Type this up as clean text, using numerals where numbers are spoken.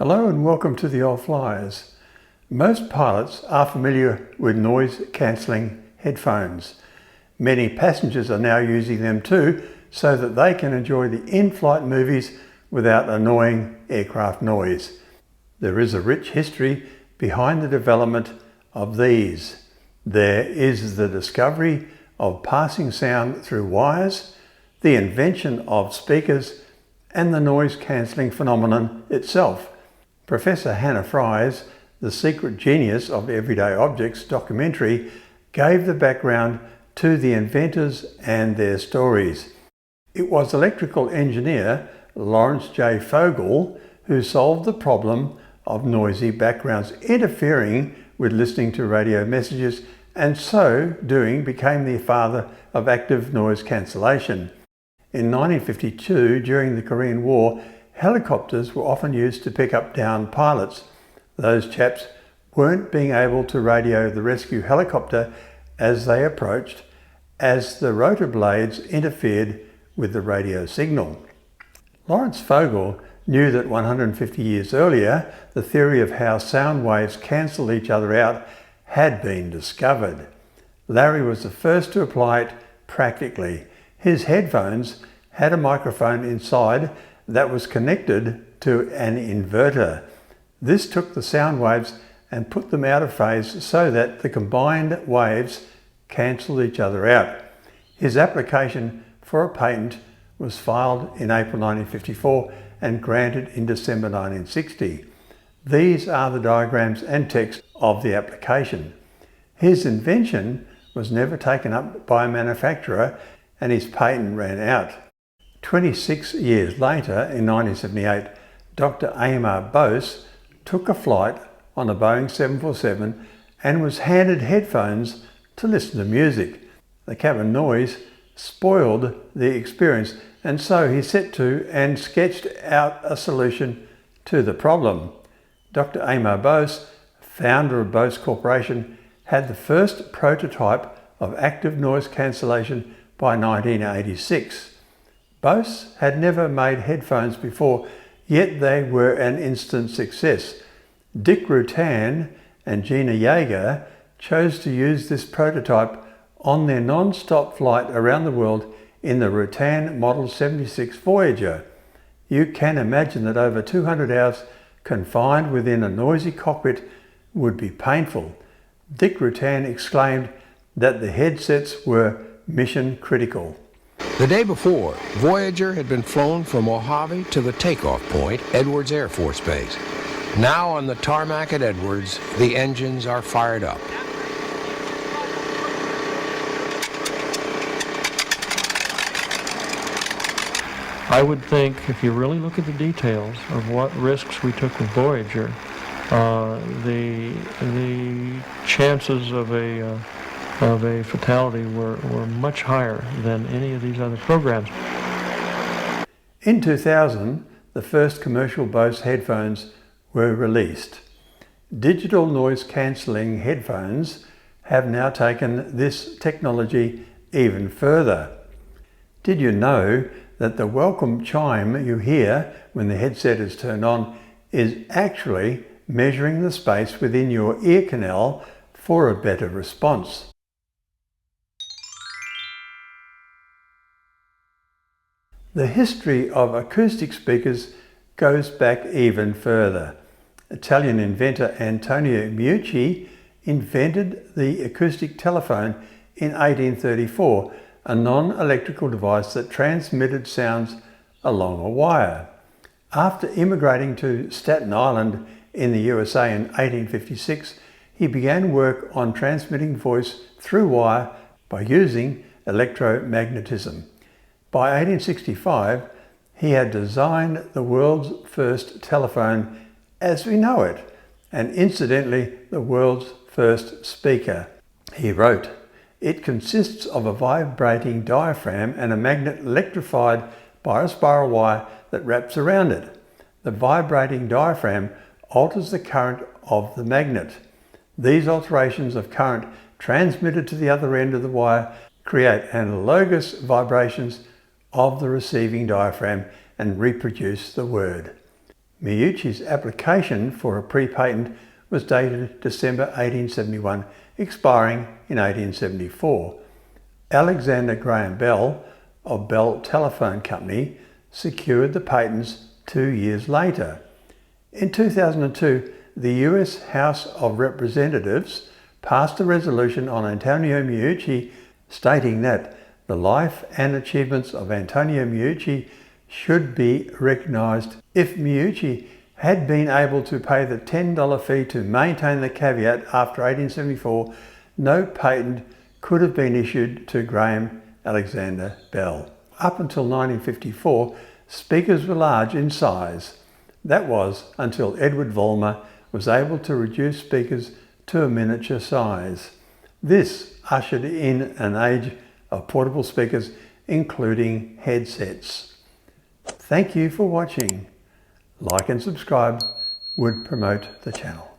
Hello and welcome to the old Fliers. Most pilots are familiar with noise-cancelling headphones. Many passengers are now using them too, so that they can enjoy the in-flight movies without annoying aircraft noise. There is a rich history behind the development of these. There is the discovery of passing sound through wires, the invention of speakers, and the noise-cancelling phenomenon itself. Professor Hannah Fry's The Secret Genius of Everyday Objects documentary gave the background to the inventors and their stories. It was electrical engineer Lawrence J. Fogel who solved the problem of noisy backgrounds interfering with listening to radio messages, and so doing became the father of active noise cancellation. In 1952, during the Korean War, helicopters were often used to pick up downed pilots. Those chaps weren't being able to radio the rescue helicopter as they approached, as the rotor blades interfered with the radio signal. Lawrence Fogel knew that 150 years earlier, the theory of how sound waves cancel each other out had been discovered. Larry was the first to apply it practically. His headphones had a microphone inside that was connected to an inverter. This took the sound waves and put them out of phase so that the combined waves cancelled each other out. His application for a patent was filed in April 1954 and granted in December 1960. These are the diagrams and text of the application. His invention was never taken up by a manufacturer and his patent ran out. 26 years later, in 1978, Dr Amar Bose took a flight on a Boeing 747 and was handed headphones to listen to music. The cabin noise spoiled the experience, and so he set to and sketched out a solution to the problem. Dr Amar Bose, founder of Bose Corporation, had the first prototype of active noise cancellation by 1986. Bose had never made headphones before, yet they were an instant success. Dick Rutan and Gina Yeager chose to use this prototype on their non-stop flight around the world in the Rutan Model 76 Voyager. You can imagine that over 200 hours confined within a noisy cockpit would be painful. Dick Rutan exclaimed that the headsets were mission critical. The day before, Voyager had been flown from Mojave to the takeoff point, Edwards Air Force Base. Now on the tarmac at Edwards, the engines are fired up. I would think, if you really look at the details of what risks we took with Voyager, the chances of a fatality were much higher than any of these other programs. In 2000, the first commercial Bose headphones were released. Digital noise-cancelling headphones have now taken this technology even further. Did you know that the welcome chime you hear when the headset is turned on is actually measuring the space within your ear canal for a better response? The history of acoustic speakers goes back even further. Italian inventor Antonio Meucci invented the acoustic telephone in 1834, a non-electrical device that transmitted sounds along a wire. After immigrating to Staten Island in the USA in 1856, he began work on transmitting voice through wire by using electromagnetism. By 1865, he had designed the world's first telephone as we know it, and incidentally, the world's first speaker. He wrote, "It consists of a vibrating diaphragm and a magnet electrified by a spiral wire that wraps around it. The vibrating diaphragm alters the current of the magnet. These alterations of current transmitted to the other end of the wire create analogous vibrations of the receiving diaphragm and reproduce the word." Miyuchi's application for a pre-patent was dated December 1871, expiring in 1874. Alexander Graham Bell of Bell Telephone Company secured the patents 2 years later. In 2002, the US House of Representatives passed a resolution on Antonio Meucci stating that the life and achievements of Antonio Meucci should be recognised. If Meucci had been able to pay the $10 fee to maintain the caveat after 1874, no patent could have been issued to Graham Alexander Bell. Up until 1954, speakers were large in size. That was until Edward Vollmer was able to reduce speakers to a miniature size. This ushered in an age of portable speakers, including headsets. Thank you for watching. Like and subscribe would promote the channel.